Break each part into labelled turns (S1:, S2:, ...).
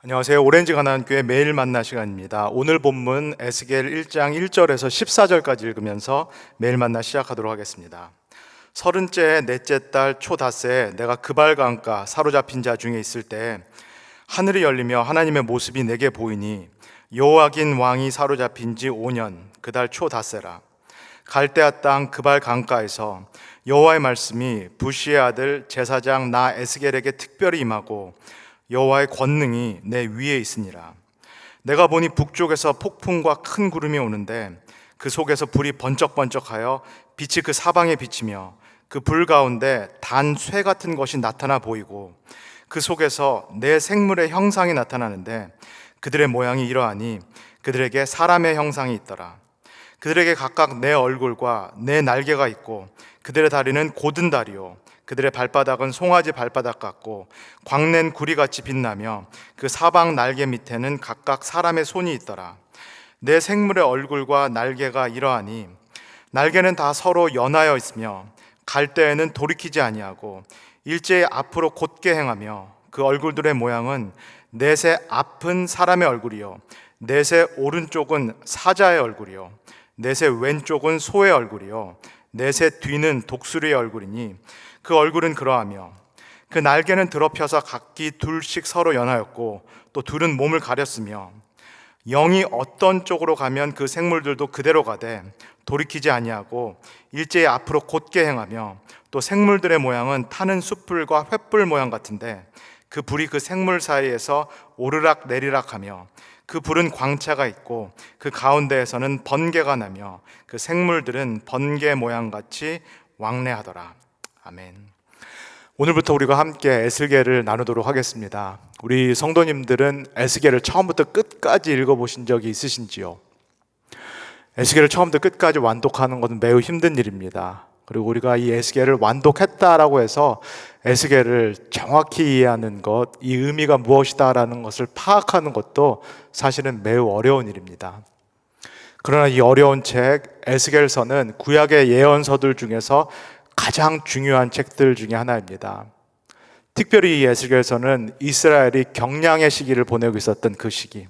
S1: 안녕하세요. 오렌지 가나안교회 매일 만나 시간입니다. 오늘 본문 에스겔 1장 1절에서 14절까지 읽으면서 매일 만나 시작하도록 하겠습니다. 30째 넷째 달 초닷새에 내가 그발 강가 사로잡힌 자 중에 있을 때 하늘이 열리며 하나님의 모습이 내게 보이니 여호야긴 왕이 사로잡힌 지 5년 그 달 초닷새라. 갈대아 땅 그발 강가에서 여호와의 말씀이 부시의 아들 제사장 나 에스겔에게 특별히 임하고 여호와의 권능이 내 위에 있으니라. 내가 보니 북쪽에서 폭풍과 큰 구름이 오는데 그 속에서 불이 번쩍번쩍하여 빛이 그 사방에 비치며 그 불 가운데 단 쇠 같은 것이 나타나 보이고 그 속에서 내 생물의 형상이 나타나는데 그들의 모양이 이러하니 그들에게 사람의 형상이 있더라. 그들에게 각각 내 얼굴과 내 날개가 있고 그들의 다리는 곧은 다리요 그들의 발바닥은 송아지 발바닥 같고 광낸 구리같이 빛나며 그 사방 날개 밑에는 각각 사람의 손이 있더라. 내 생물의 얼굴과 날개가 이러하니 날개는 다 서로 연하여 있으며 갈대에는 돌이키지 아니하고 일제히 앞으로 곧게 행하며 그 얼굴들의 모양은 넷의 앞은 사람의 얼굴이요 넷의 오른쪽은 사자의 얼굴이요 넷의 왼쪽은 소의 얼굴이요 넷의 뒤는 독수리의 얼굴이니 그 얼굴은 그러하며 그 날개는 드러펴서 각기 둘씩 서로 연하였고 또 둘은 몸을 가렸으며 영이 어떤 쪽으로 가면 그 생물들도 그대로 가되 돌이키지 아니하고 일제히 앞으로 곧게 행하며 또 생물들의 모양은 타는 숯불과 횃불 모양 같은데 그 불이 그 생물 사이에서 오르락 내리락하며 그 불은 광채가 있고 그 가운데에서는 번개가 나며 그 생물들은 번개 모양같이 왕래하더라. 아멘. 오늘부터 우리가 함께 에스겔을 나누도록 하겠습니다. 우리 성도님들은 에스겔을 처음부터 끝까지 읽어보신 적이 있으신지요? 에스겔을 처음부터 끝까지 완독하는 것은 매우 힘든 일입니다. 그리고 우리가 이 에스겔을 완독했다라고 해서 에스겔을 정확히 이해하는 것, 이 의미가 무엇이다라는 것을 파악하는 것도 사실은 매우 어려운 일입니다. 그러나 이 어려운 책 에스겔서는 구약의 예언서들 중에서 가장 중요한 책들 중에 하나입니다. 특별히 이 에스겔서는 이스라엘이 경량의 시기를 보내고 있었던 그 시기,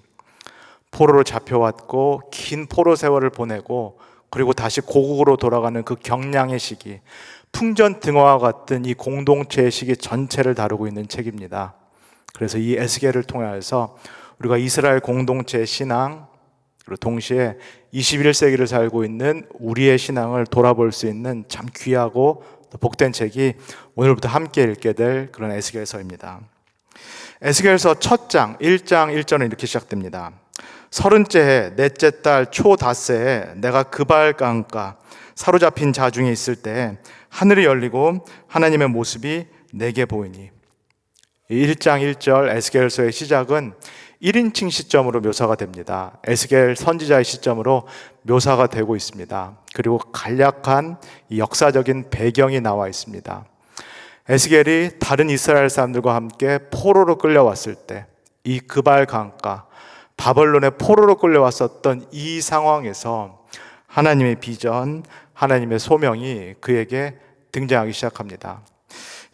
S1: 포로로 잡혀왔고 긴 포로 세월을 보내고 그리고 다시 고국으로 돌아가는 그 경량의 시기, 풍전등화와 같은 이 공동체의 시기 전체를 다루고 있는 책입니다. 그래서 이 에스겔을 통해서 우리가 이스라엘 공동체의 신앙, 그리고 동시에 21세기를 살고 있는 우리의 신앙을 돌아볼 수 있는 참 귀하고 복된 책이 오늘부터 함께 읽게 될 그런 에스겔서입니다. 에스겔서 첫 장 1장 1절은 이렇게 시작됩니다. 30째 해 넷째 달 초닷새에 내가 그발 강가 사로잡힌 자 중에 있을 때 하늘이 열리고 하나님의 모습이 내게 보이니. 1장 1절 에스겔서의 시작은 1인칭 시점으로 묘사가 됩니다. 에스겔 선지자의 시점으로 묘사가 되고 있습니다. 그리고 간략한 역사적인 배경이 나와 있습니다. 에스겔이 다른 이스라엘 사람들과 함께 포로로 끌려왔을 때 이 그발 강가 바벨론의 포로로 끌려왔었던 이 상황에서 하나님의 비전, 하나님의 소명이 그에게 등장하기 시작합니다.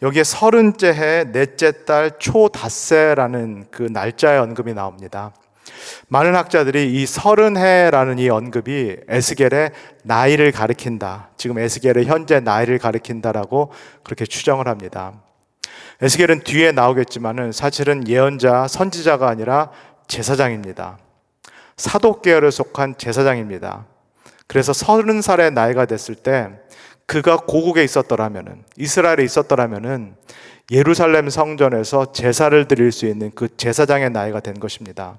S1: 여기에 30째 해 넷째 달 초닷새라는 그 날짜의 언급이 나옵니다. 많은 학자들이 이 30해라는 이 언급이 에스겔의 나이를 가리킨다, 지금 에스겔의 현재 나이를 가리킨다라고 그렇게 추정을 합니다. 에스겔은 뒤에 나오겠지만은 사실은 예언자, 선지자가 아니라 제사장입니다. 사독 계열에 속한 제사장입니다. 그래서 30살의 나이가 됐을 때 그가 고국에 있었더라면은, 이스라엘에 있었더라면은 예루살렘 성전에서 제사를 드릴 수 있는 그 제사장의 나이가 된 것입니다.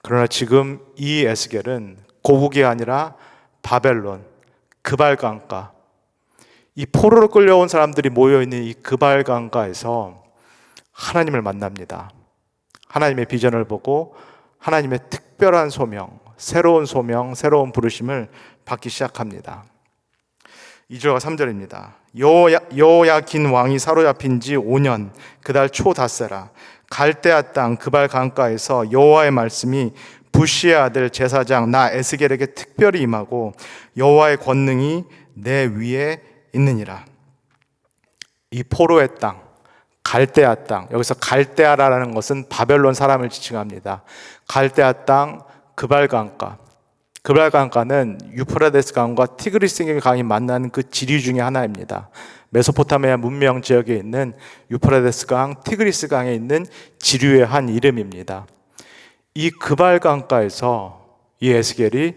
S1: 그러나 지금 이 에스겔은 고국이 아니라 바벨론, 그발 강가, 이 포로로 끌려온 사람들이 모여있는 이 그발 강가에서 하나님을 만납니다. 하나님의 비전을 보고 하나님의 특별한 소명, 새로운 부르심을 받기 시작합니다. 2절과 3절입니다. 여호야긴 왕이 사로잡힌 지 5년 그 달 초닷새라. 갈대아 땅 그발 강가에서 여호와의 말씀이 부시의 아들 제사장 나 에스겔에게 특별히 임하고 여호와의 권능이 내 위에 있느니라. 이 포로의 땅, 갈대아 땅, 여기서 갈대아라는 것은 바벨론 사람을 지칭합니다. 갈대아 땅 그발강가. 그발강가는 유프라데스 강과 티그리스 강이 만나는 그 지류 중에 하나입니다. 메소포타미아 문명 지역에 있는 유프라데스 강, 티그리스 강에 있는 지류의 한 이름입니다. 이 그발강가에서 이 에스겔이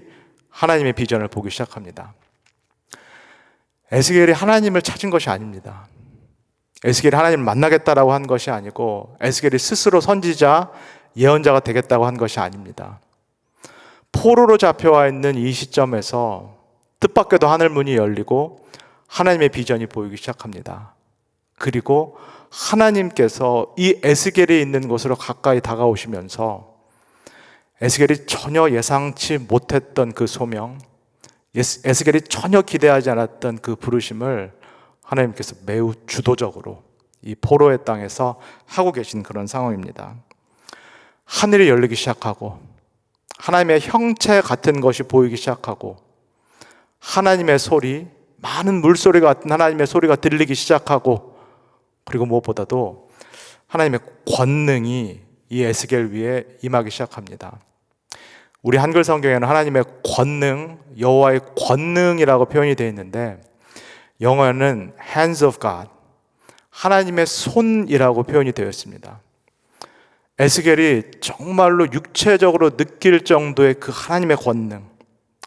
S1: 하나님의 비전을 보기 시작합니다. 에스겔이 하나님을 찾은 것이 아닙니다. 에스겔이 하나님을 만나겠다라고 한 것이 아니고 에스겔이 스스로 선지자, 예언자가 되겠다고 한 것이 아닙니다. 포로로 잡혀와 있는 이 시점에서 뜻밖에도 하늘문이 열리고 하나님의 비전이 보이기 시작합니다. 그리고 하나님께서 이 에스겔이 있는 곳으로 가까이 다가오시면서 에스겔이 전혀 예상치 못했던 그 소명, 에스겔이 전혀 기대하지 않았던 그 부르심을 하나님께서 매우 주도적으로 이 포로의 땅에서 하고 계신 그런 상황입니다. 하늘이 열리기 시작하고 하나님의 형체 같은 것이 보이기 시작하고 하나님의 소리, 많은 물소리 같은 하나님의 소리가 들리기 시작하고 그리고 무엇보다도 하나님의 권능이 이 에스겔 위에 임하기 시작합니다. 우리 한글 성경에는 하나님의 권능, 여호와의 권능이라고 표현이 되어 있는데 영어는 hands of God, 하나님의 손이라고 표현이 되어 있습니다. 에스겔이 정말로 육체적으로 느낄 정도의 그 하나님의 권능,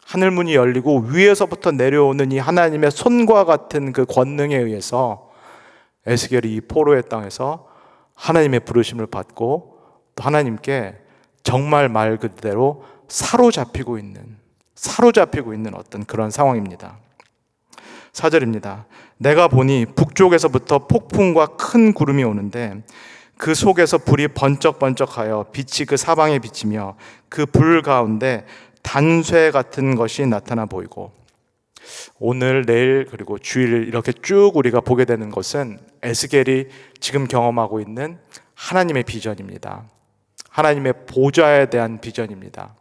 S1: 하늘문이 열리고 위에서부터 내려오는 이 하나님의 손과 같은 그 권능에 의해서 에스겔이 이 포로의 땅에서 하나님의 부르심을 받고 또 하나님께 정말 말 그대로 사로잡히고 있는 어떤 그런 상황입니다. 4절입니다. 내가 보니 북쪽에서부터 폭풍과 큰 구름이 오는데 그 속에서 불이 번쩍번쩍하여 빛이 그 사방에 비치며 그 불 가운데 단쇠 같은 것이 나타나 보이고, 오늘, 내일, 그리고 주일 이렇게 쭉 우리가 보게 되는 것은 에스겔이 지금 경험하고 있는 하나님의 비전입니다. 하나님의 보좌에 대한 비전입니다.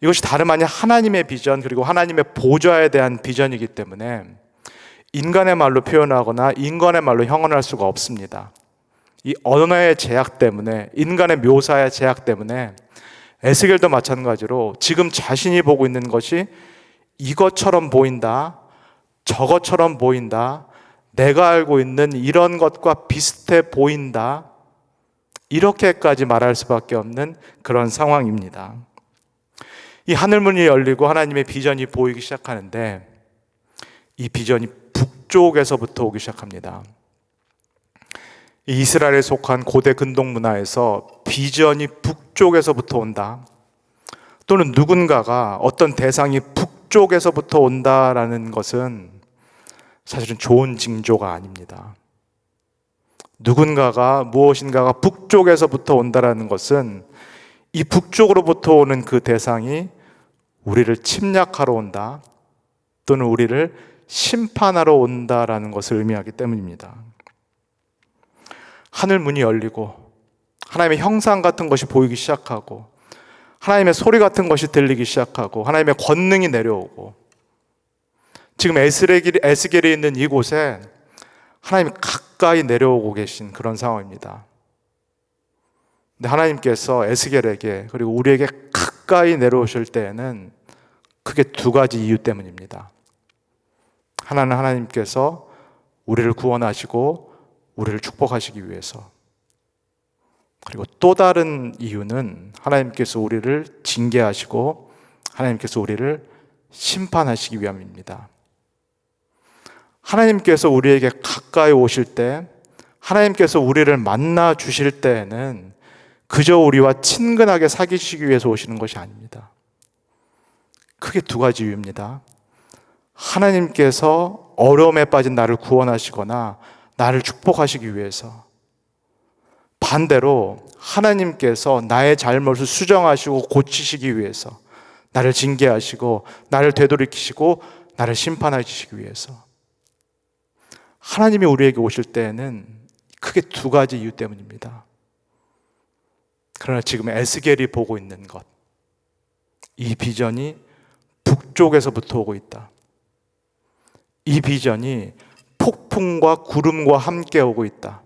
S1: 이것이 다름 아닌 하나님의 비전, 그리고 하나님의 보좌에 대한 비전이기 때문에 인간의 말로 표현하거나 인간의 말로 형언할 수가 없습니다. 이 언어의 제약 때문에, 인간의 묘사의 제약 때문에 에스겔도 마찬가지로 지금 자신이 보고 있는 것이 이것처럼 보인다, 저것처럼 보인다, 내가 알고 있는 이런 것과 비슷해 보인다, 이렇게까지 말할 수밖에 없는 그런 상황입니다. 이 하늘문이 열리고 하나님의 비전이 보이기 시작하는데 이 비전이 북쪽에서부터 오기 시작합니다. 이스라엘에 속한 고대 근동 문화에서 비전이 북쪽에서부터 온다, 또는 누군가가 어떤 대상이 북쪽에서부터 온다라는 것은 사실은 좋은 징조가 아닙니다. 누군가가 무엇인가가 북쪽에서부터 온다라는 것은 이 북쪽으로부터 오는 그 대상이 우리를 침략하러 온다, 또는 우리를 심판하러 온다라는 것을 의미하기 때문입니다. 하늘 문이 열리고 하나님의 형상 같은 것이 보이기 시작하고 하나님의 소리 같은 것이 들리기 시작하고 하나님의 권능이 내려오고, 지금 에스겔이 있는 이곳에 하나님이 가까이 내려오고 계신 그런 상황입니다. 근데 하나님께서 에스겔에게 그리고 우리에게 가까이 내려오실 때에는 크게 두 가지 이유 때문입니다. 하나는 하나님께서 우리를 구원하시고 우리를 축복하시기 위해서, 그리고 또 다른 이유는 하나님께서 우리를 징계하시고 하나님께서 우리를 심판하시기 위함입니다. 하나님께서 우리에게 가까이 오실 때, 하나님께서 우리를 만나 주실 때에는 그저 우리와 친근하게 사귀시기 위해서 오시는 것이 아닙니다. 크게 두 가지 이유입니다. 하나님께서 어려움에 빠진 나를 구원하시거나 나를 축복하시기 위해서, 반대로 하나님께서 나의 잘못을 수정하시고 고치시기 위해서, 나를 징계하시고 나를 되돌이키시고 나를 심판하시기 위해서. 하나님이 우리에게 오실 때에는 크게 두 가지 이유 때문입니다. 그러나 지금 에스겔이 보고 있는 것, 이 비전이 북쪽에서부터 오고 있다. 이 비전이 폭풍과 구름과 함께 오고 있다.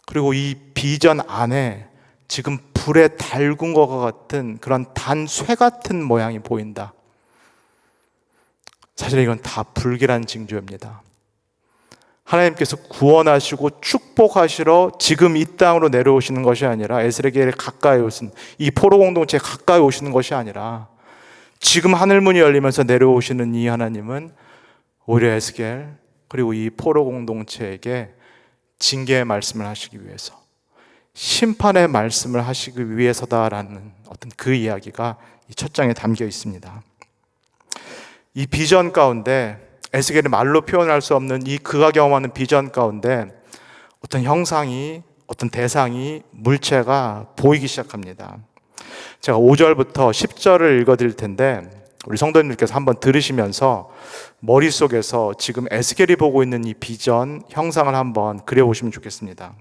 S1: 그리고 이 비전 안에 지금 불에 달군 것 같은 그런 단쇠 같은 모양이 보인다. 사실 이건 다 불길한 징조입니다. 하나님께서 구원하시고 축복하시러 지금 이 땅으로 내려오시는 것이 아니라, 에스겔에 가까이 오신 이 포로 공동체에 가까이 오시는 것이 아니라 지금 하늘문이 열리면서 내려오시는 이 하나님은 오히려 에스겔 그리고 이 포로 공동체에게 징계의 말씀을 하시기 위해서, 심판의 말씀을 하시기 위해서다라는 어떤 그 이야기가 이 첫 장에 담겨 있습니다. 이 비전 가운데, 에스겔이 말로 표현할 수 없는 이 그가 경험하는 비전 가운데 어떤 형상이, 어떤 대상이, 물체가 보이기 시작합니다. 제가 5절부터 10절을 읽어드릴 텐데 우리 성도님들께서 한번 들으시면서 머릿속에서 지금 에스겔이 보고 있는 이 비전 형상을 한번 그려보시면 좋겠습니다.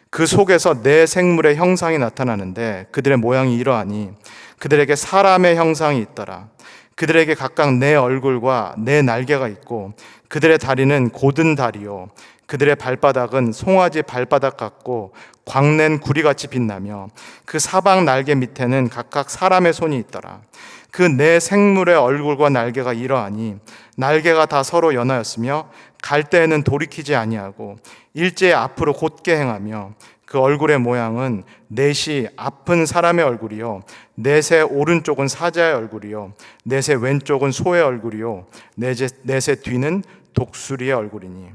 S1: 그 속에서 네 생물의 형상이 나타나는데 그들의 모양이 이러하니 그들에게 사람의 형상이 있더라. 그들에게 각각 네 얼굴과 네 날개가 있고 그들의 다리는 곧은 다리요 그들의 발바닥은 송아지 발바닥 같고 광낸 구리같이 빛나며 그 사방 날개 밑에는 각각 사람의 손이 있더라. 그 네 생물의 얼굴과 날개가 이러하니 날개가 다 서로 연하였으며 갈 때에는 돌이키지 아니하고 일제히 앞으로 곧게 행하며 그 얼굴의 모양은 넷이 앞은 사람의 얼굴이요 넷의 오른쪽은 사자의 얼굴이요 넷의 왼쪽은 소의 얼굴이요 넷의 뒤는 독수리의 얼굴이니.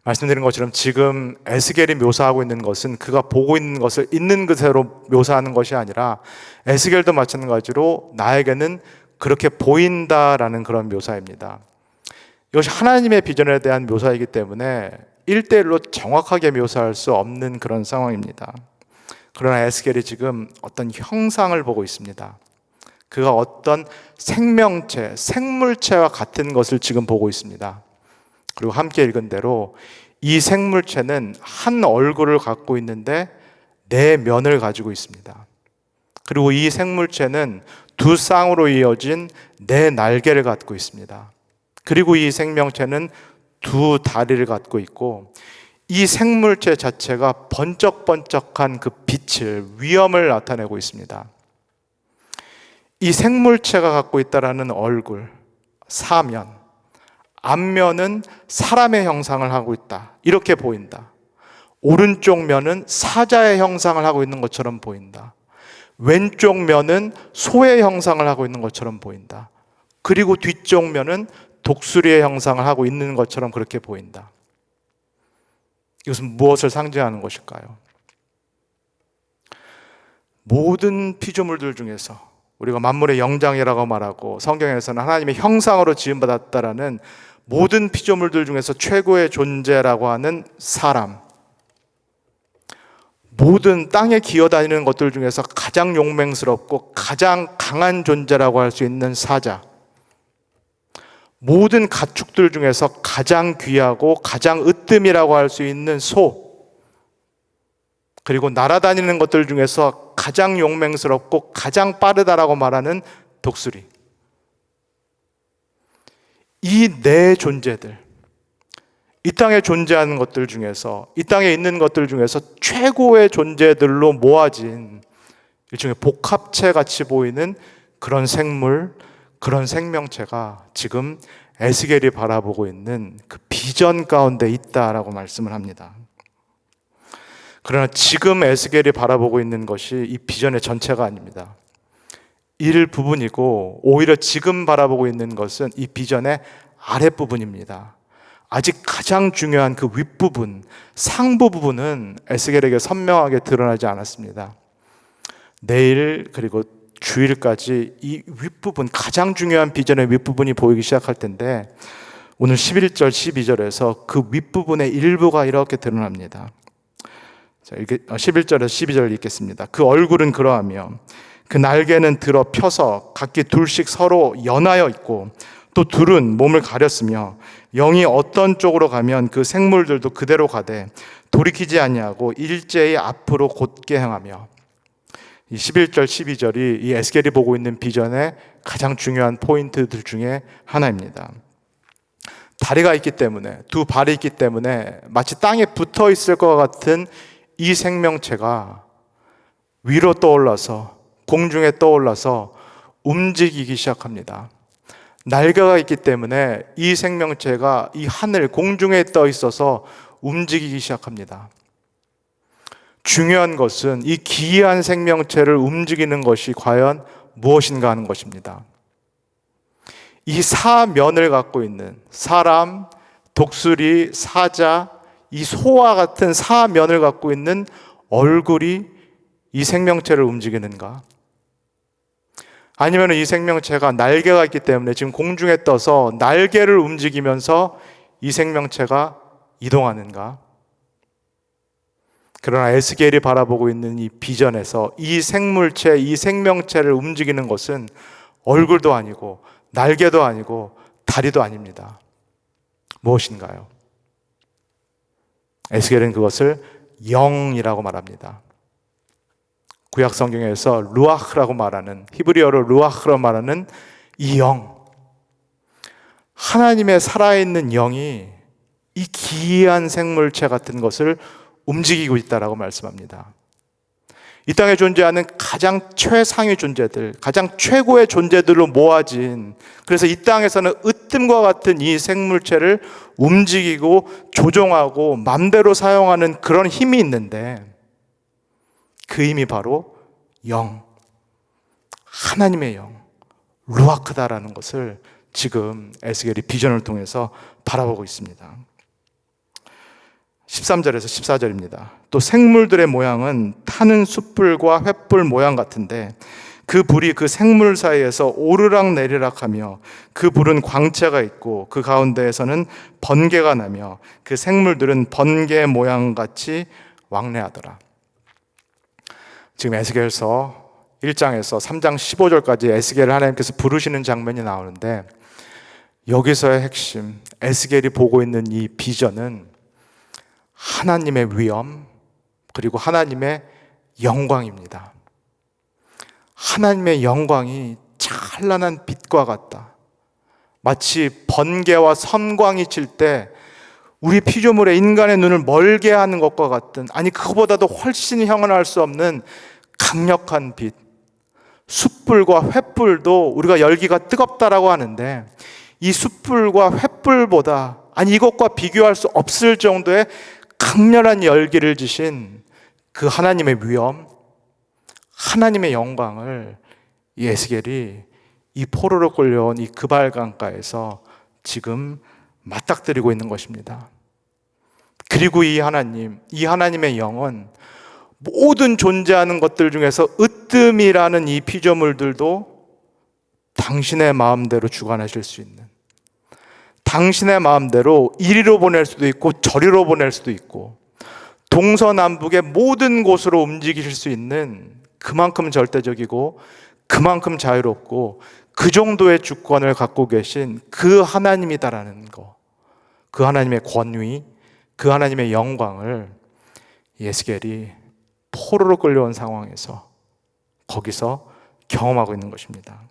S1: 말씀드린 것처럼 지금 에스겔이 묘사하고 있는 것은 그가 보고 있는 것을 있는 그대로 묘사하는 것이 아니라 에스겔도 마찬가지로 나에게는 그렇게 보인다라는 그런 묘사입니다. 이것이 하나님의 비전에 대한 묘사이기 때문에 1대1로 정확하게 묘사할 수 없는 그런 상황입니다. 그러나 에스겔이 지금 어떤 형상을 보고 있습니다. 그가 어떤 생명체, 생물체와 같은 것을 지금 보고 있습니다. 그리고 함께 읽은 대로 이 생물체는 한 얼굴을 갖고 있는데 네 면을 가지고 있습니다. 그리고 이 생물체는 두 쌍으로 이어진 네 날개를 갖고 있습니다. 그리고 이 생명체는 두 다리를 갖고 있고 이 생물체 자체가 번쩍번쩍한 그 빛을, 위엄을 나타내고 있습니다. 이 생물체가 갖고 있다라는 얼굴, 사면, 앞면은 사람의 형상을 하고 있다, 이렇게 보인다. 오른쪽 면은 사자의 형상을 하고 있는 것처럼 보인다. 왼쪽 면은 소의 형상을 하고 있는 것처럼 보인다. 그리고 뒤쪽 면은 독수리의 형상을 하고 있는 것처럼 그렇게 보인다. 이것은 무엇을 상징하는 것일까요? 모든 피조물들 중에서 우리가 만물의 영장이라고 말하고 성경에서는 하나님의 형상으로 지음받았다라는 모든 피조물들 중에서 최고의 존재라고 하는 사람, 모든 땅에 기어다니는 것들 중에서 가장 용맹스럽고 가장 강한 존재라고 할 수 있는 사자, 모든 가축들 중에서 가장 귀하고 가장 으뜸이라고 할 수 있는 소, 그리고 날아다니는 것들 중에서 가장 용맹스럽고 가장 빠르다라고 말하는 독수리. 이 네 존재들, 이 땅에 존재하는 것들 중에서, 이 땅에 있는 것들 중에서 최고의 존재들로 모아진 일종의 복합체 같이 보이는 그런 생물, 그런 생명체가 지금 에스겔이 바라보고 있는 그 비전 가운데 있다라고 말씀을 합니다. 그러나 지금 에스겔이 바라보고 있는 것이 이 비전의 전체가 아닙니다. 일부분이고 오히려 지금 바라보고 있는 것은 이 비전의 아랫부분입니다. 아직 가장 중요한 그 윗부분, 상부 부분은 에스겔에게 선명하게 드러나지 않았습니다. 내일 그리고 주일까지 이 윗부분, 가장 중요한 비전의 윗부분이 보이기 시작할 텐데 오늘 11절, 12절에서 그 윗부분의 일부가 이렇게 드러납니다. 자, 11절에서 12절 읽겠습니다. 그 얼굴은 그러하며 그 날개는 들어 펴서 각기 둘씩 서로 연하여 있고 또 둘은 몸을 가렸으며 영이 어떤 쪽으로 가면 그 생물들도 그대로 가되 돌이키지 아니하고 일제히 앞으로 곧게 행하며. 이 11절, 12절이 이 에스겔이 보고 있는 비전의 가장 중요한 포인트들 중에 하나입니다. 다리가 있기 때문에, 두 발이 있기 때문에 마치 땅에 붙어 있을 것 같은 이 생명체가 위로 떠올라서, 공중에 떠올라서 움직이기 시작합니다. 날개가 있기 때문에 이 생명체가 이 하늘, 공중에 떠 있어서 움직이기 시작합니다. 중요한 것은 이 기이한 생명체를 움직이는 것이 과연 무엇인가 하는 것입니다. 이 사면을 갖고 있는 사람, 독수리, 사자, 이 소와 같은 사면을 갖고 있는 얼굴이 이 생명체를 움직이는가? 아니면 이 생명체가 날개가 있기 때문에 지금 공중에 떠서 날개를 움직이면서 이 생명체가 이동하는가? 그러나 에스겔이 바라보고 있는 이 비전에서 이 생물체, 이 생명체를 움직이는 것은 얼굴도 아니고 날개도 아니고 다리도 아닙니다. 무엇인가요? 에스겔은 그것을 영이라고 말합니다. 구약 성경에서 루아흐라고 말하는, 히브리어로 루아흐라고 말하는 이 영, 하나님의 살아있는 영이 이 기이한 생물체 같은 것을 움직이고 있다라고 말씀합니다. 이 땅에 존재하는 가장 최상위 존재들, 가장 최고의 존재들로 모아진, 그래서 이 땅에서는 으뜸과 같은 이 생물체를 움직이고 조종하고 맘대로 사용하는 그런 힘이 있는데, 그 힘이 바로 영, 하나님의 영, 루아크다라는 것을 지금 에스겔이 비전을 통해서 바라보고 있습니다. 13절에서 14절입니다. 또 생물들의 모양은 타는 숯불과 횃불 모양 같은데 그 불이 그 생물 사이에서 오르락 내리락 하며 그 불은 광채가 있고 그 가운데에서는 번개가 나며 그 생물들은 번개 모양같이 왕래하더라. 지금 에스겔서 1장에서 3장 15절까지 에스겔을 하나님께서 부르시는 장면이 나오는데, 여기서의 핵심, 에스겔이 보고 있는 이 비전은 하나님의 위엄, 그리고 하나님의 영광입니다. 하나님의 영광이 찬란한 빛과 같다. 마치 번개와 선광이 칠 때 우리 피조물의 인간의 눈을 멀게 하는 것과 같은, 아니 그거보다도 훨씬 형언할 수 없는 강력한 빛. 숯불과 횃불도 우리가 열기가 뜨겁다라고 하는데, 이 숯불과 횃불보다, 아니 이것과 비교할 수 없을 정도의 강렬한 열기를 지신 그 하나님의 위엄, 하나님의 영광을 이 에스겔이 이 포로로 끌려온 이 그발강가에서 지금 맞닥뜨리고 있는 것입니다. 그리고 이 하나님, 이 하나님의 영은 모든 존재하는 것들 중에서 으뜸이라는 이 피조물들도 당신의 마음대로 주관하실 수 있는, 당신의 마음대로 이리로 보낼 수도 있고 저리로 보낼 수도 있고 동서남북의 모든 곳으로 움직이실 수 있는 그만큼 절대적이고 그만큼 자유롭고 그 정도의 주권을 갖고 계신 그 하나님이다라는 거, 그 하나님의 권위, 그 하나님의 영광을 에스겔이 포로로 끌려온 상황에서 거기서 경험하고 있는 것입니다.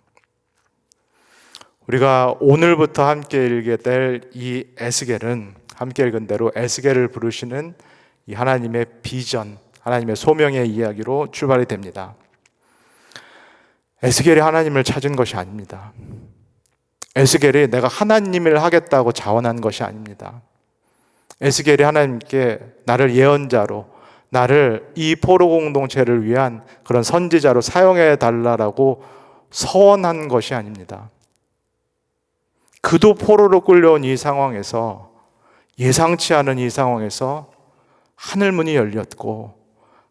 S1: 우리가 오늘부터 함께 읽게 될 이 에스겔은, 함께 읽은 대로 에스겔을 부르시는 이 하나님의 비전, 하나님의 소명의 이야기로 출발이 됩니다. 에스겔이 하나님을 찾은 것이 아닙니다. 에스겔이 내가 하나님을 하겠다고 자원한 것이 아닙니다. 에스겔이 하나님께 나를 예언자로, 나를 이 포로 공동체를 위한 그런 선지자로 사용해 달라라고 서원한 것이 아닙니다. 그도 포로로 끌려온 이 상황에서, 예상치 않은 이 상황에서 하늘문이 열렸고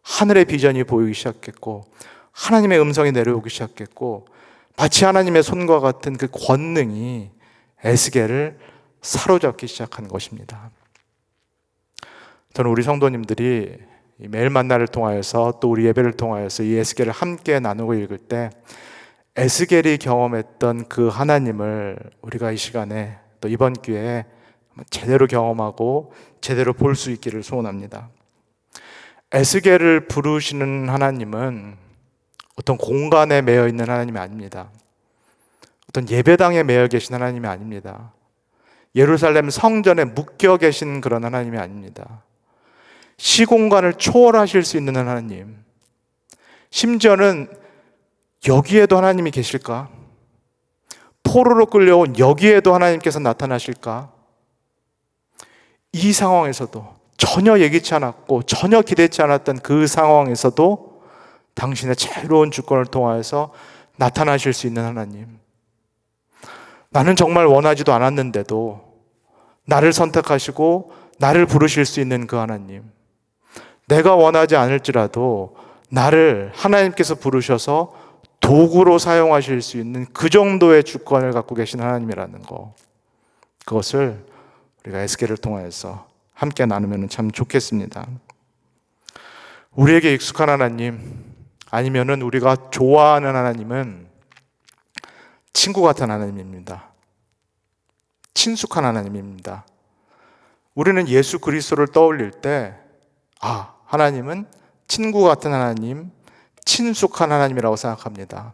S1: 하늘의 비전이 보이기 시작했고 하나님의 음성이 내려오기 시작했고 마치 하나님의 손과 같은 그 권능이 에스겔을 사로잡기 시작한 것입니다. 저는 우리 성도님들이 매일 만나를 통하여서 또 우리 예배를 통하여서 이 에스겔을 함께 나누고 읽을 때 에스겔이 경험했던 그 하나님을 우리가 이 시간에 또 이번 기회에 제대로 경험하고 제대로 볼 수 있기를 소원합니다. 에스겔을 부르시는 하나님은 어떤 공간에 매여 있는 하나님이 아닙니다. 어떤 예배당에 매여 계신 하나님이 아닙니다. 예루살렘 성전에 묶여 계신 그런 하나님이 아닙니다. 시공간을 초월하실 수 있는 하나님, 심지어는 여기에도 하나님이 계실까? 포로로 끌려온 여기에도 하나님께서 나타나실까? 이 상황에서도 전혀 예기치 않았고 전혀 기대치 않았던 그 상황에서도 당신의 자유로운 주권을 통하여서 나타나실 수 있는 하나님, 나는 정말 원하지도 않았는데도 나를 선택하시고 나를 부르실 수 있는 그 하나님, 내가 원하지 않을지라도 나를 하나님께서 부르셔서 도구로 사용하실 수 있는 그 정도의 주권을 갖고 계신 하나님이라는 거, 그것을 우리가 에스겔을 통하여서 함께 나누면 참 좋겠습니다. 우리에게 익숙한 하나님, 아니면은 우리가 좋아하는 하나님은 친구 같은 하나님입니다. 친숙한 하나님입니다. 우리는 예수 그리스도를 떠올릴 때, 하나님은 친구 같은 하나님, 친숙한 하나님이라고 생각합니다.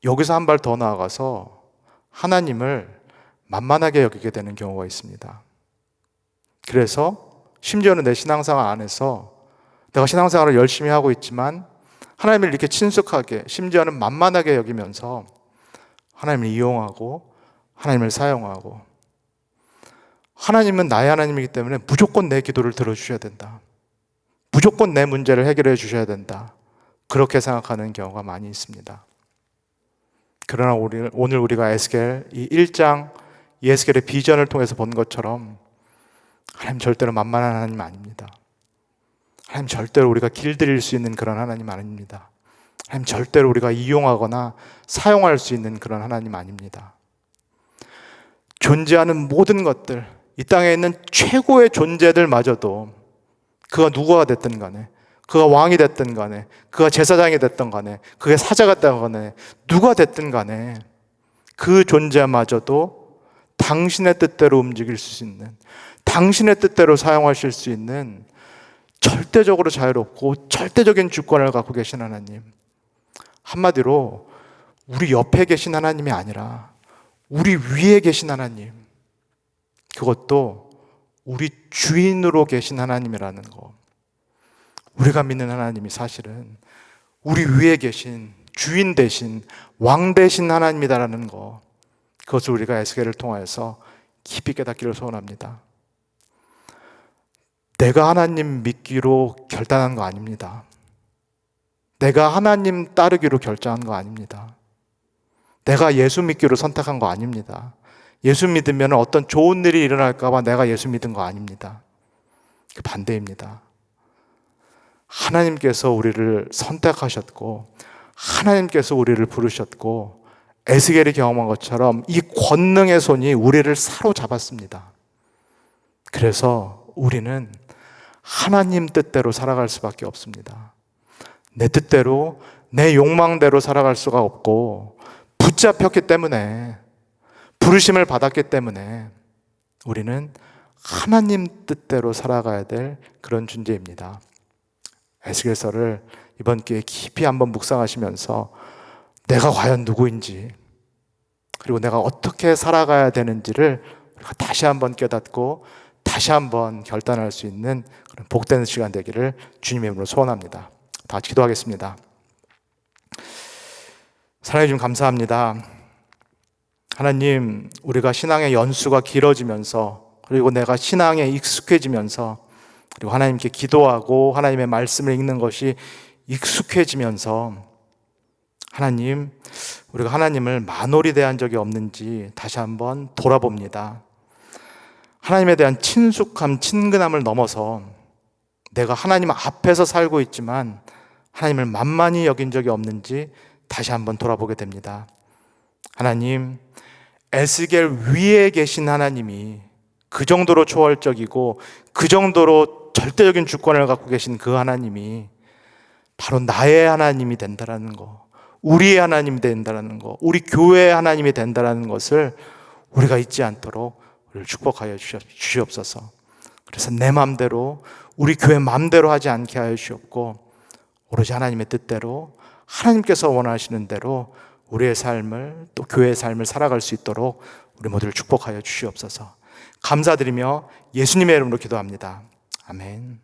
S1: 여기서 한 발 더 나아가서 하나님을 만만하게 여기게 되는 경우가 있습니다. 그래서 심지어는 내 신앙생활 안에서 내가 신앙생활을 열심히 하고 있지만 하나님을 이렇게 친숙하게, 심지어는 만만하게 여기면서 하나님을 이용하고 하나님을 사용하고, 하나님은 나의 하나님이기 때문에 무조건 내 기도를 들어주셔야 된다, 무조건 내 문제를 해결해 주셔야 된다, 그렇게 생각하는 경우가 많이 있습니다. 그러나 오늘 우리가 에스겔 이 1장, 이 에스겔의 비전을 통해서 본 것처럼 하나님 절대로 만만한 하나님 아닙니다. 하나님 절대로 우리가 길들일 수 있는 그런 하나님 아닙니다. 하나님 절대로 우리가 이용하거나 사용할 수 있는 그런 하나님 아닙니다. 존재하는 모든 것들, 이 땅에 있는 최고의 존재들마저도 그가 누구가 됐든 간에, 그가 왕이 됐든 간에, 그가 제사장이 됐든 간에, 그가 사자가 됐든 간에, 누가 됐든 간에 그 존재마저도 당신의 뜻대로 움직일 수 있는, 당신의 뜻대로 사용하실 수 있는 절대적으로 자유롭고 절대적인 주권을 갖고 계신 하나님, 한마디로 우리 옆에 계신 하나님이 아니라 우리 위에 계신 하나님, 그것도 우리 주인으로 계신 하나님이라는 거, 우리가 믿는 하나님이 사실은 우리 위에 계신 주인 대신 왕 대신 하나님이다라는 거, 그것을 우리가 에스겔을 통하여서 깊이 깨닫기를 소원합니다. 내가 하나님 믿기로 결단한 거 아닙니다. 내가 하나님 따르기로 결정한 거 아닙니다. 내가 예수 믿기로 선택한 거 아닙니다. 예수 믿으면 어떤 좋은 일이 일어날까 봐 내가 예수 믿은 거 아닙니다. 그 반대입니다. 하나님께서 우리를 선택하셨고 하나님께서 우리를 부르셨고, 에스겔이 경험한 것처럼 이 권능의 손이 우리를 사로잡았습니다. 그래서 우리는 하나님 뜻대로 살아갈 수밖에 없습니다. 내 뜻대로, 내 욕망대로 살아갈 수가 없고, 붙잡혔기 때문에, 부르심을 받았기 때문에 우리는 하나님 뜻대로 살아가야 될 그런 존재입니다. 에스겔서를 이번 기회에 깊이 한번 묵상하시면서 내가 과연 누구인지, 그리고 내가 어떻게 살아가야 되는지를 우리가 다시 한번 깨닫고 다시 한번 결단할 수 있는 그런 복된 시간 되기를 주님의 이름으로 소원합니다. 다 같이 기도하겠습니다. 사랑해 주님 감사합니다. 하나님, 우리가 신앙의 연수가 길어지면서, 그리고 내가 신앙에 익숙해지면서, 그리고 하나님께 기도하고 하나님의 말씀을 읽는 것이 익숙해지면서, 하나님, 우리가 하나님을 만홀히 대한 적이 없는지 다시 한번 돌아봅니다. 하나님에 대한 친숙함, 친근함을 넘어서 내가 하나님 앞에서 살고 있지만 하나님을 만만히 여긴 적이 없는지 다시 한번 돌아보게 됩니다. 하나님, 에스겔 위에 계신 하나님이 그 정도로 초월적이고 그 정도로 절대적인 주권을 갖고 계신 그 하나님이 바로 나의 하나님이 된다라는 거, 우리의 하나님이 된다라는 거, 우리 교회의 하나님이 된다라는 것을 우리가 잊지 않도록 우리를 축복하여 주시옵소서. 그래서 내 마음대로, 우리 교회 마음대로 하지 않게 하여 주시옵고, 오로지 하나님의 뜻대로, 하나님께서 원하시는 대로 우리의 삶을 또 교회의 삶을 살아갈 수 있도록 우리 모두를 축복하여 주시옵소서. 감사드리며 예수님의 이름으로 기도합니다. 아멘.